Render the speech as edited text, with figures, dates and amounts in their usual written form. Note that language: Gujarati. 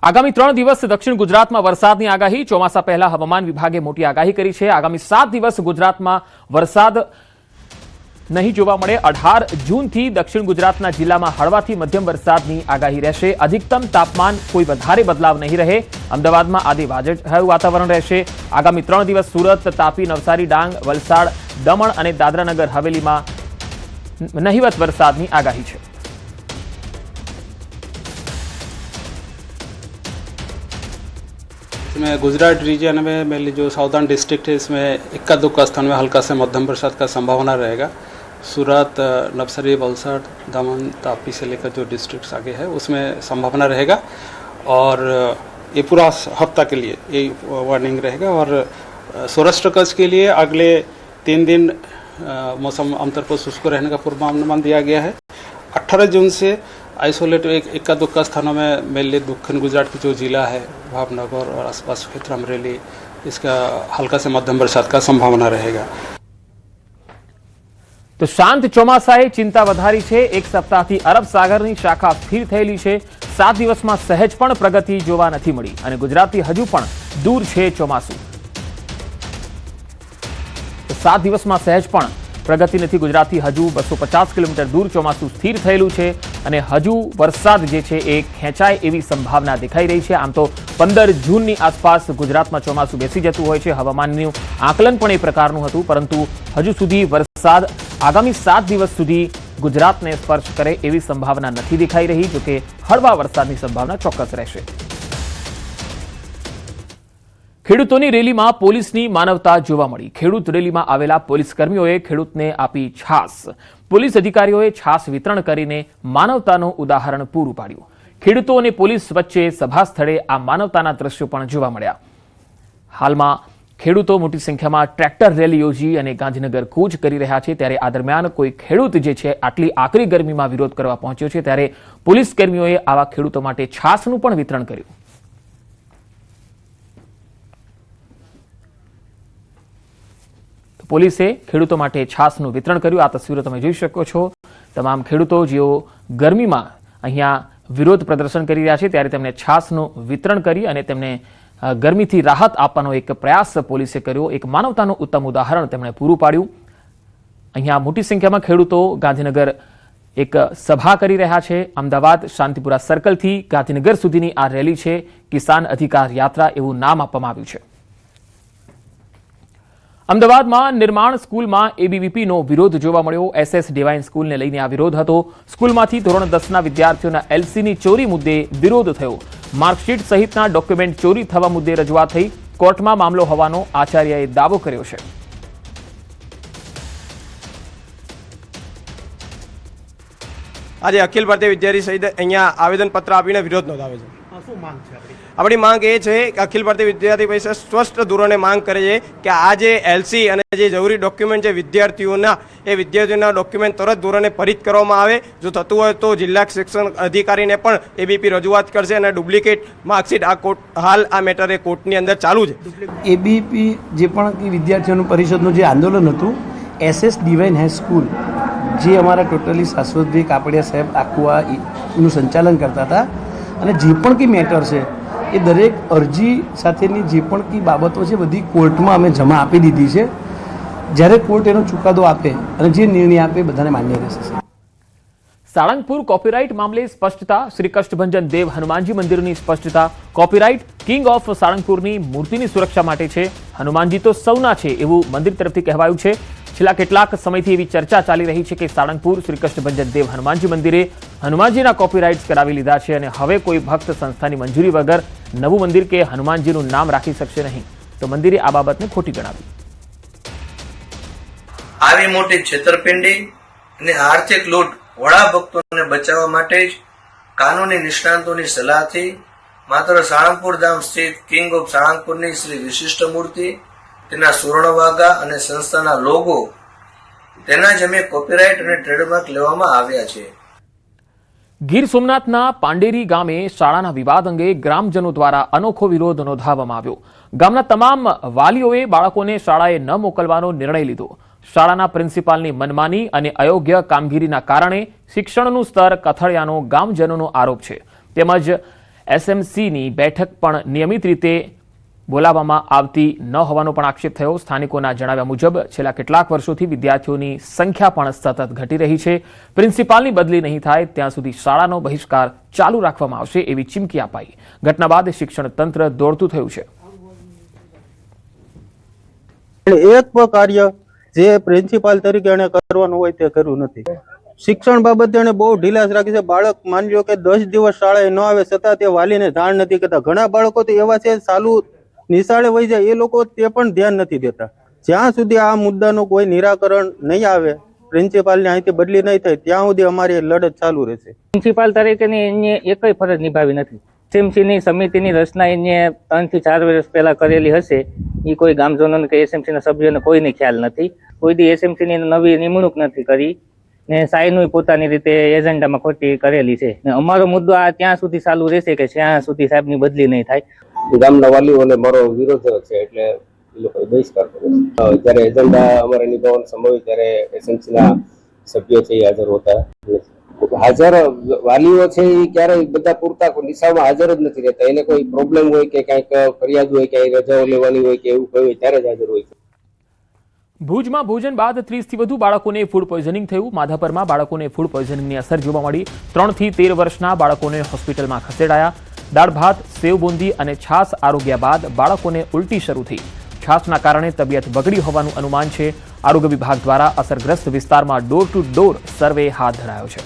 આગામી 3 દિવસ દક્ષિણ ગુજરાતમાં વરસાદની આગાહી। ચોમાસા પહેલા હવામાન વિભાગે મોટી આગાહી કરી છે। આગામી 7 દિવસ ગુજરાતમાં વરસાદ નહીં જોવા મળે। 18 જૂનથી દક્ષિણ ગુજરાતના જિલ્લામાં હળવાથી મધ્યમ વરસાદની આગાહી રહેશે। અધિકતમ તાપમાન કોઈ વધારે બદલાવ નહીં રહે। અમદાવાદમાં આદિ વાદળછાયું વાતાવરણ રહેશે। આગામી 3 દિવસ સુરત, તાપી, નવસારી, ડાંગ, વલસાડ, દમણ અને દાદરાનગર હવેલીમાં નહિવત વરસાદની આગાહી છે। इसमें गुजरात रीजन में मेनली जो साउदर्न डिस्ट्रिक्ट है इसमें इक्का दुक्का स्थान में हल्का से मध्यम बरसात का संभावना रहेगा। सूरत, नवसारी, वलसाड, दमन, तापी से लेकर जो डिस्ट्रिक्ट्स आगे है उसमें संभावना रहेगा और ये पूरा हफ्ता के लिए ये वार्निंग रहेगा। और सौराष्ट्र कच्छ के लिए अगले 3 दिन मौसम आमतौर पर शुष्क रहने का पूर्वानुमान दिया गया है। 18 जून से आइसोलेट इक्का दुक्का स्थानों में मेनली दक्षिण गुजरात की जो जिला है भावनगर और आसपास क्षेत्र अमरेली, इसका हल्का से मध्यम बरसात का संभावना रहेगा। तो शांत ચોમાસાએ ચિંતા વધારી છે। એક સપ્તાહથી અરબ સાગરની શાખા સ્થિર થયેલી છે। 7 દિવસમાં સહેજ પણ પ્રગતિ જોવા નથી મળી અને ગુજરાતથી હજુ પણ દૂર છે ચોમાસું। 7 દિવસમાં સહેજ પણ પ્રગતિ નથી। ગુજરાતથી હજુ 250 કિલોમીટર દૂર ચોમાસું સ્થિર થયેલું છે અને હજુ વરસાદ જે છે એ ખેંચાય એવી સંભાવના દેખાઈ રહી છે। આમ તો 15 જૂનની આસપાસ ગુજરાતમાં ચોમાસું બેસી જતું હોય છે। હવામાનનું આકલન પણ એ પ્રકારનું હતું, પરંતુ હજુ સુધી વરસાદ આગામી 7 દિવસ સુધી ગુજરાતને સ્પર્શ કરે એવી સંભાવના નથી દેખાઈ રહી। જોકે હળવા વરસાદની સંભાવના ચોક્કસ રહેશે। ખેડૂતોની રેલીમાં પોલીસની માનવતા જોવા મળી। ખેડૂત રેલીમાં આવેલા પોલીસ કર્મીઓએ ખેડૂતને આપી છાસ। પોલીસ અધિકારીઓએ છાસ વિતરણ કરીને માનવતાનું ઉદાહરણ પૂરું પાડ્યું। ખેડૂતો અને પોલીસ વચ્ચે સભા સ્થળે આ માનવતાના દ્રશ્યો પણ જોવા મળ્યા। હાલમાં ખેડૂતો મોટી સંખ્યામાં ટ્રેક્ટર રેલી યોજી અને ગાંધીનગર કૂચ કરી રહ્યા છે। ત્યારે આ દરમિયાન કોઈ ખેડૂત જે છે આટલી આકરી ગરમીમાં વિરોધ કરવા પહોંચ્યો છે, ત્યારે પોલીસ કર્મીઓએ આવા ખેડૂતો માટે છાસનું પણ વિતરણ કર્યું। પોલીસે ખેડૂતો માટે છાસનું વિતરણ કર્યું। આ તસવીરો તમે જોઈ શકો છો। તમામ ખેડૂતો જેઓ ગરમીમાં અહીંયા વિરોધ પ્રદર્શન કરી રહ્યા છે ત્યારે તેમને છાસનું વિતરણ કરી અને તેમને ગરમીથી રાહત આપવાનો એક પ્રયાસ પોલીસે કર્યો। એક માનવતાનું ઉત્તમ ઉદાહરણ તેમણે પૂરું પાડ્યું। અહીંયા મોટી સંખ્યામાં ખેડૂતો ગાંધીનગર એક સભા કરી રહ્યા છે। અમદાવાદ શાંતિપુરા સર્કલથી ગાંધીનગર સુધીની આ રેલી છે। કિસાન અધિકાર યાત્રા એવું નામ આપવામાં આવ્યું છે। અમદાવાદમાં નિર્માણ સ્કૂલમાં એબીવીપીનો વિરોધ જોવા મળ્યો। એસએસ ડિવાઇન સ્કૂલને લઈને આ વિરોધ હતો। સ્કૂલમાંથી ધોરણ 10ના વિદ્યાર્થીઓના એલસીની ચોરી મુદ્દે વિરોધ થયો। માર્કશીટ સહિતના ડોક્યુમેન્ટ ચોરી થવા મુદ્દે રજૂઆત થઈ। કોર્ટમાં મામલો હોવાનો આચાર્યએ દાવો કર્યો છે। આજે અખિલ ભારતીય વિદ્યાર્થી સહિત અહીંયા આવેદનપત્ર આપીને વિરોધ નોંધાવે છે। શું માંગ છે આપણી માંગ એ છે કે અખિલ ભારતીય વિદ્યાર્થી પરિષદ સ્પષ્ટ ધોરણે માંગ કરે છે કે આ જે એલસી અને જે જરૂરી ડોક્યુમેન્ટ છે વિદ્યાર્થીઓના ડોક્યુમેન્ટ તરત ધોરણે ફરિત કરવામાં આવે। જો થતું હોય તો જિલ્લા શિક્ષણ અધિકારીને પણ એબીપી રજૂઆત કરશે અને ડુપ્લિકેટ માર્કશીટ હાલ આ મેટર કોર્ટની અંદર ચાલુ છે। એબીપી જે પણ વિદ્યાર્થીઓનું પરિષદનું જે આંદોલન હતું, એસએસ ડિવાઇન હાઈસ્કૂલ જે અમારા ટોટલી શાશ્વતભાઈ કાપડિયા સાહેબ આખું એનું સંચાલન કરતા હતા અને જે પણ કંઈ મેટર છે એ દરેક અરજી સાથેની જે પણ કંઈ બાબતો છે બધી કોર્ટમાં અમે જમા આપી દીધી છે। જ્યારે કોર્ટ એનો ચુકાદો આપે અને જે નિર્ણય આપે બધાને માન્ય રહેશે। સાળંગપુર કોપીરાઇટ મામલે સ્પષ્ટતા। શ્રી કષ્ટભંજન દેવ હનુમાનજી મંદિરની સ્પષ્ટતા। કોપીરાઇટ કિંગ ઓફ સાળંગપુરની મૂર્તિની સુરક્ષા માટે છે। હનુમાનજી તો સૌના છે એવું મંદિર તરફથી કહેવાયું છે। છેલ્લા કેટલાક સમયથી એવી ચર્ચા ચાલી રહી છે કે સાળંગપુર શ્રી કષ્ટભંજન દેવ હનુમાનજી મંદિરે હનુમાનજીના કોપીરાઇટ્સ કરાવી લીધા છે અને હવે કોઈ ભક્ત સંસ્થાની મંજૂરી વગર નવું મંદિર કે હનુમાનજીનું નામ રાખી શકશે નહીં। તો મંદિરે આ બાબતને ખોટી ગણાવી। આવી મોટી છેતરપિંડી અને આર્થિક લૂંટ વડા ભક્તોને બચાવવા માટે જ કાનૂની નિષ્ણાંતોની સલાહથી માત્ર સાળંગપુર ધામ સ્થિત કિંગ ઓફ સાળંગપુરની શ્રી વિશિષ્ટ મૂર્તિ, તેના સુવર્ણવાગા અને સંસ્થાના લોગો, તેના જ અમે કોપીરાઇટ અને ટ્રેડમાર્ક લેવામાં આવ્યા છે। ગીર સોમનાથના પાંડેરી ગામે શાળાના વિવાદ અંગે ગ્રામજનો દ્વારા અનોખો વિરોધ નોંધાવવામાં આવ્યો। ગામના તમામ વાલીઓએ બાળકોને શાળાએ ન મોકલવાનો નિર્ણય લીધો। શાળાના પ્રિન્સિપાલની મનમાની અને અયોગ્ય કામગીરીના કારણે શિક્ષણનું સ્તર કથળ્યાનો ગામજનોનો આરોપ છે। તેમજ એસએમસીની બેઠક પણ નિયમિત રીતે બોલાવવામાં આવતી ન હોવાનો પણ આક્ષેપ થયો. સ્થાનિકોના જણાવ્યા મુજબ છેલ્લા કેટલાક વર્ષોથી વિદ્યાર્થીઓની સંખ્યા પણ સતત ઘટી રહી છે. પ્રિન્સિપાલની બદલી નહીં થાય ત્યાં સુધી શાળાનો બહિષ્કાર ચાલુ રાખવામાં આવશે એવી ચીમકી અપાઈ. ઘટના બાદ શિક્ષણ તંત્ર દોડતું થયું છે. એક પણ કાર્ય જે પ્રિન્સિપાલ તરીકે એને કરવાનું હોય તે કર્યું નથી. શિક્ષણ બાબતે એને બહુ ઢીલાસ રાખી છે. બાળક માની લો કે 10 દિવસ શાળાએ ન આવે છતાં તે વાલીને જાણ નથી કરતા. ઘણા બાળકો તો એવા છે ચાલુ નિશાળે વહી જાય એ લોકો તે પણ ધ્યાન નથી દેતા. જ્યાં સુધી આ મુદ્દાનું કોઈ નિરાકરણ નહીં આવે, પ્રિન્સિપાલને અહીંથી બદલી નહીં થાય ત્યાં સુધી અમારી લડત ચાલુ રહેશે. પ્રિન્સિપાલ તરીકેની એને એકય ફરજ નિભાવી નથી. એસએમસીની સમિતિની રચના એને 3 થી 4 વર્ષ પહેલા કરેલી હશે. એ કોઈ ગામજનોને કે એસએમસીના સભ્યોને કોઈને ખ્યાલ નથી. કોઈ દી એસએમસીની નવી નિમણૂક નથી કરી ને સાઈનું પોતાની રીતે એજન્ડામાં ખોટી કરેલી છે. ને અમારો મુદ્દો આ ત્યાં સુધી ચાલુ રહેશે કે જ્યાં સુધી સાહેબની બદલી નહીં થાય. ગામના વાલીઓને મારો વિરોધ છે એટલે એ લોકો બહિષ્કાર કરે છે. જ્યારે એજન્ડા અમારે નિભાવવાનો સમય હોય ત્યારે એસએમસીના સભ્યો છે એ હાજર હોતા નથી. હાજર વાલીઓ છે એ ક્યારેય બધા પૂરતા નિશાળમાં હાજર જ નથી રહેતા. એને કોઈ પ્રોબ્લેમ હોય કે કંઈક ફરિયાદ હોય કે રજાઓ લેવાની હોય કે એવું કોઈ હોય ત્યારે જ હાજર હોય છે. ભુજમાં ભોજન બાદ 30 થી વધુ બાળકોને ફૂડ પોઈઝનિંગ થયું. માધાપરમાં બાળકોને ફૂડ પોઈઝનિંગની અસર જોવા મળી. 3 થી 13 વર્ષના બાળકોને હોસ્પિટલમાં ખસેડાયા. દાળ ભાત, સેવ બુંદી અને છાશ આરોગ્યા બાદ બાળકોને ઉલટી શરૂ થઈ. છાશના કારણે તબિયત બગડી હોવાનું અનુમાન છે. આરોગ્ય વિભાગ દ્વારા અસરગ્રસ્ત વિસ્તારમાં ડોર ટુ ડોર સર્વે હાથ ધરાયો છે.